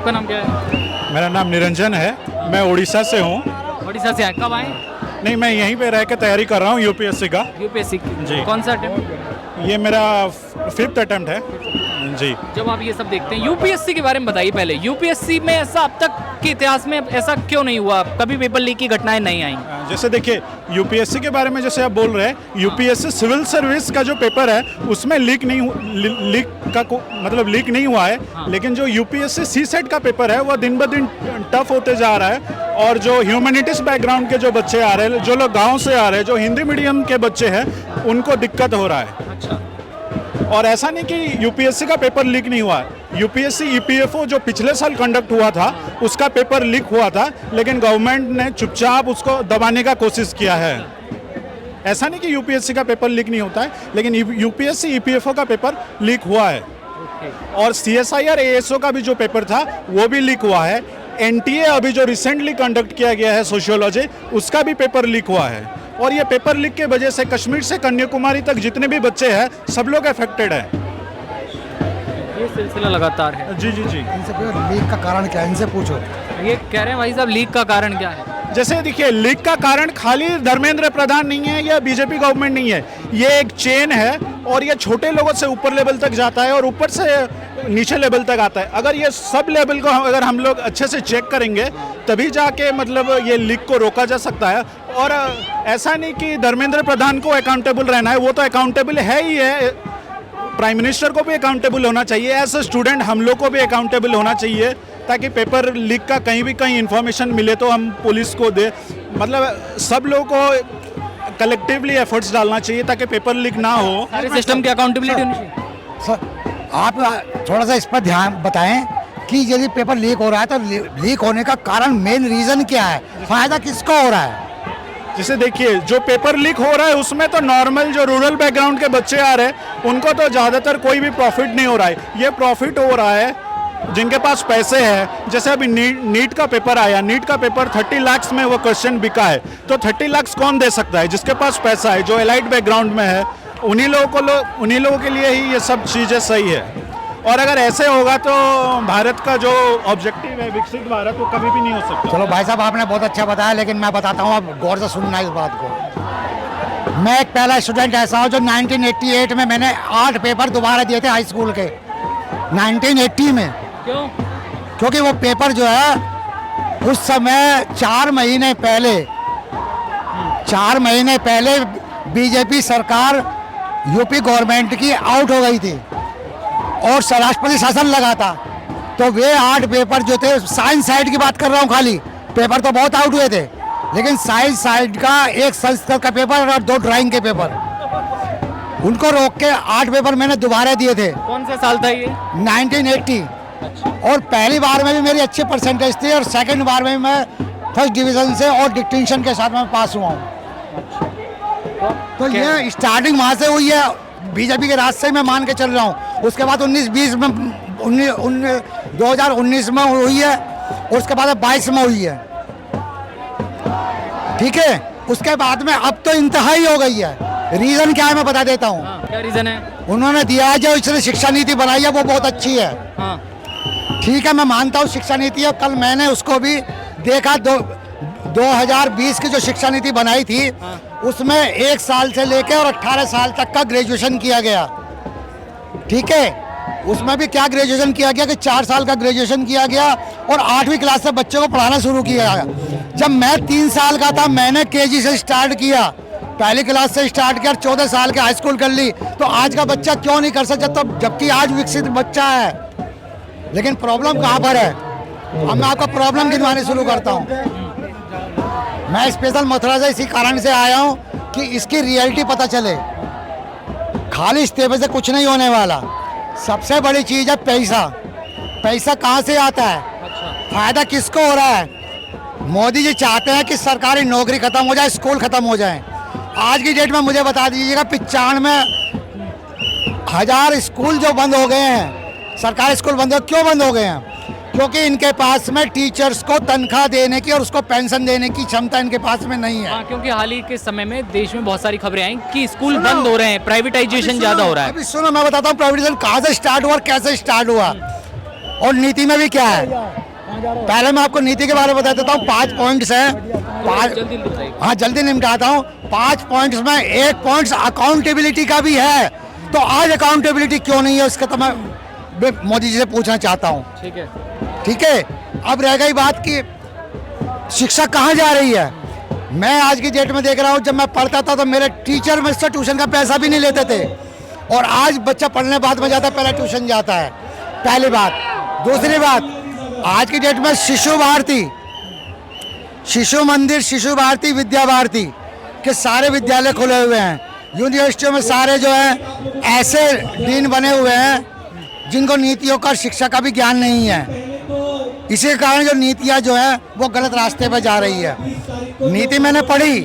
आपका नाम क्या है? मेरा नाम निरंजन है। मैं उड़ीसा से हूँ। उड़ीसा से आए, कब आए? नहीं, मैं यहीं पे रह के तैयारी कर रहा हूँ यूपीएससी का। यूपीएससी जी। कौन सा अटेम्प्ट? ये मेरा 5th अटेम्प्ट है जी। जब आप ये सब देखते हैं, यूपीएससी के बारे में बताइए पहले। यूपीएससी में ऐसा अब तक के इतिहास में ऐसा क्यों नहीं हुआ, कभी पेपर लीक की घटनाएं नहीं आई? जैसे देखिए, यूपीएससी के बारे में जैसे आप बोल रहे हैं, यूपीएससी सिविल सर्विस का जो पेपर है उसमें लीक नहीं हुआ है। हाँ। लेकिन जो यूपीएससी सीसेट का पेपर है वो दिन ब दिन टफ होते जा रहा है। और जो ह्यूमैनिटीज बैकग्राउंड के जो बच्चे आ रहे हैं, जो लोग गाँव से आ रहे हैं, जो हिंदी मीडियम के बच्चे हैं, उनको दिक्कत हो रहा है। अच्छा। और ऐसा नहीं कि यूपीएससी का पेपर लीक नहीं हुआ है। यूपीएससी ईपीएफओ जो पिछले साल कंडक्ट हुआ था उसका पेपर लीक हुआ था, लेकिन गवर्नमेंट ने चुपचाप उसको दबाने का कोशिश किया है। ऐसा नहीं कि यूपीएससी का पेपर लीक नहीं होता है, लेकिन यूपीएससी ईपीएफओ का पेपर लीक हुआ है। और सीएसआईआर एएसओ का भी जो पेपर था वो भी लीक हुआ है। एनटीए अभी जो रिसेंटली कंडक्ट किया गया है सोशियोलॉजी, उसका भी पेपर लीक हुआ है। और ये पेपर लीक के वजह से कश्मीर से कन्याकुमारी तक जितने भी बच्चे हैं सब लोग अफेक्टेड है। ये सिलसिला लगातार है। जी जी जी। इनसे पूछो लीक का कारण क्या है, इनसे पूछो। ये कह रहे हैं भाई साहब, लीक का कारण क्या है? जैसे देखिए, लीक का कारण खाली धर्मेंद्र प्रधान नहीं है या बीजेपी गवर्नमेंट नहीं है, ये एक चेन है। और ये छोटे लोगों से ऊपर लेवल तक जाता है और ऊपर से नीचे लेवल तक आता है। अगर ये सब लेवल को अगर हम लोग अच्छे से चेक करेंगे तभी जाके मतलब ये लीक को रोका जा सकता है। और ऐसा नहीं कि धर्मेंद्र प्रधान को अकाउंटेबल रहना है, वो तो अकाउंटेबल है ही है। प्राइम मिनिस्टर को भी अकाउंटेबल होना चाहिए। एज ए स्टूडेंट हम लोग को भी अकाउंटेबल होना चाहिए, ताकि पेपर लीक का कहीं भी कहीं इन्फॉर्मेशन मिले तो हम पुलिस को दे। मतलब सब लोगों को कलेक्टिवली एफर्ट्स डालना चाहिए ताकि पेपर लीक ना हो। सारे सिस्टम की अकाउंटेबिलिटी होनी चाहिए। सर आप थोड़ा सा इस पर ध्यान बताएं कि यदि पेपर लीक हो रहा है तो लीक होने का कारण, मेन रीजन क्या है, फायदा किसको हो रहा है? जैसे देखिए, जो पेपर लीक हो रहा है उसमें तो नॉर्मल जो रूरल बैकग्राउंड के बच्चे आ रहे हैं उनको तो ज़्यादातर कोई भी प्रॉफिट नहीं हो रहा है। ये प्रॉफिट हो रहा है जिनके पास पैसे हैं। जैसे अभी नीट का पेपर आया, नीट का पेपर 30 लाख में वो क्वेश्चन बिका है, तो 30 लाख कौन दे सकता है? जिसके पास पैसा है, जो एलाइट बैकग्राउंड में है, उन्हीं लोगों के लिए ही ये सब चीज़ें सही है। और अगर ऐसे होगा तो भारत का जो ऑब्जेक्टिव है विकसित भारत, वो कभी भी नहीं हो सकता। चलो भाई साहब, आपने बहुत अच्छा बताया, लेकिन मैं बताता हूँ, आप गौर से सुनना इस बात को। मैं एक पहला स्टूडेंट ऐसा हूँ जो 1988 में मैंने 8 पेपर दोबारा दिए थे हाई स्कूल के, 1980 में। क्यों? क्योंकि वो पेपर जो है उस समय 4 महीने पहले बीजेपी सरकार यूपी गवर्नमेंट की आउट हो गई थी और राष्ट्रपति शासन लगा था। तो वे 8 पेपर जो थे, साइंस साइड की बात कर रहा हूँ, खाली पेपर तो बहुत आउट हुए थे, लेकिन साइंस साइड का एक संस्कृत का पेपर और 2 ड्राइंग के पेपर, उनको रोक के 8 पेपर मैंने दोबारा दिए थे। कौन सा साल था ये? 1980। और पहली बार में भी मेरी अच्छी परसेंटेज थी और सेकंड बार में मैं फर्स्ट डिवीजन से और डिस्टिंक्शन के साथ में पास हुआ हूँ। तो ये स्टार्टिंग वहाँ से हुई है, बीजेपी के राज से मैं मान के चल रहा हूँ। उसके बाद 2019 में हुई है और उसके बाद 22 में हुई है, ठीक है। उसके बाद में अब तो इंतहाई हो गई है। रीजन क्या है मैं बता देता हूँ। हाँ, क्या रीजन है? उन्होंने दिया है, जो इसने शिक्षा नीति बनाई है वो बहुत अच्छी है। हाँ। ठीक है, मैं मानता हूँ शिक्षा नीति है। कल मैंने उसको भी देखा, 2020 की जो शिक्षा नीति बनाई थी, हाँ। उसमें 1 साल से लेकर और 18 साल तक का ग्रेजुएशन किया गया, ठीक है। उसमें भी क्या ग्रेजुएशन किया गया कि 4 साल का ग्रेजुएशन किया गया और 8वीं क्लास से बच्चों को पढ़ाना शुरू किया गया। जब मैं 3 साल का था, मैंने केजी से स्टार्ट किया, पहली क्लास से स्टार्ट किया, 14 साल के हाई स्कूल कर ली। तो आज का बच्चा क्यों नहीं कर सकता, तब जबकि आज विकसित बच्चा है। लेकिन प्रॉब्लम कहाँ पर है? अब मैं आपका प्रॉब्लम गिनवाने शुरू करता हूँ। मैं स्पेशल मथुरा से इसी कारण से आया हूँ कि इसकी रियलिटी पता चले। खाली इस्तीफे से कुछ नहीं होने वाला। सबसे बड़ी चीज़ है पैसा। पैसा कहाँ से आता है? फायदा किसको हो रहा है? मोदी जी चाहते हैं कि सरकारी नौकरी खत्म हो जाए, स्कूल खत्म हो जाए। आज की डेट में मुझे बता दीजिएगा, 95,000 स्कूल जो बंद हो गए हैं, सरकारी स्कूल बंद हो, क्यों बंद हो गए हैं? क्योंकि इनके पास में टीचर्स को तनख्वाह देने की और उसको पेंशन देने की क्षमता इनके पास में नहीं है। हाँ, क्योंकि हाल ही के समय में देश में बहुत सारी खबरें आई कि स्कूल बंद हो रहे हैं, प्राइवेटाइजेशन ज्यादा हो रहा है। अभी सुनो, मैं बताता हूँ प्राइवेटाइजेशन कहाँ से स्टार्ट हुआ और कैसे स्टार्ट हुआ। और नीति में भी क्या है, पहले मैं आपको नीति के बारे में बता देता हूँ। 5 पॉइंट्स हैं, जल्दी बताइए। हाँ जल्दी निपटाता हूँ। 5 पॉइंट्स में एक पॉइंट अकाउंटेबिलिटी का भी है, तो आज अकाउंटेबिलिटी क्यों नहीं है उसका तो मैं मोदी जी से पूछना चाहता हूँ। ठीक है। ठीक है, अब रह गई बात कि शिक्षा कहाँ जा रही है। मैं आज की डेट में देख रहा हूँ, जब मैं पढ़ता था तो मेरे टीचर मुझसे ट्यूशन का पैसा भी नहीं लेते थे, और आज बच्चा पढ़ने बाद में जाता है, पहले ट्यूशन जाता है। पहली बात। दूसरी बात, आज की डेट में शिशु भारती, शिशु मंदिर, शिशु भारती, विद्या भारती के सारे विद्यालय खुले हुए हैं। यूनिवर्सिटियों में सारे जो है ऐसे डीन बने हुए हैं जिनको नीतियों का, शिक्षा का भी ज्ञान नहीं है। इसी के कारण जो नीतियाँ जो है वो गलत रास्ते पर जा रही है। नीति मैंने पढ़ी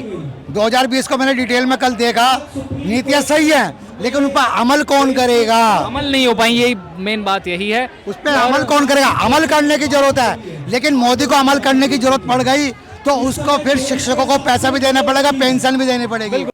2020 को, मैंने डिटेल में कल देखा, नीतियाँ सही हैं, लेकिन उन पर अमल कौन करेगा। अमल नहीं हो पाई, यही मेन बात यही है। उस पर अमल कौन करेगा। अमल करने की जरूरत है, लेकिन मोदी को अमल करने की जरूरत पड़ गई तो उसको फिर शिक्षकों को पैसा भी देना पड़ेगा, पेंशन भी देनी पड़ेगी।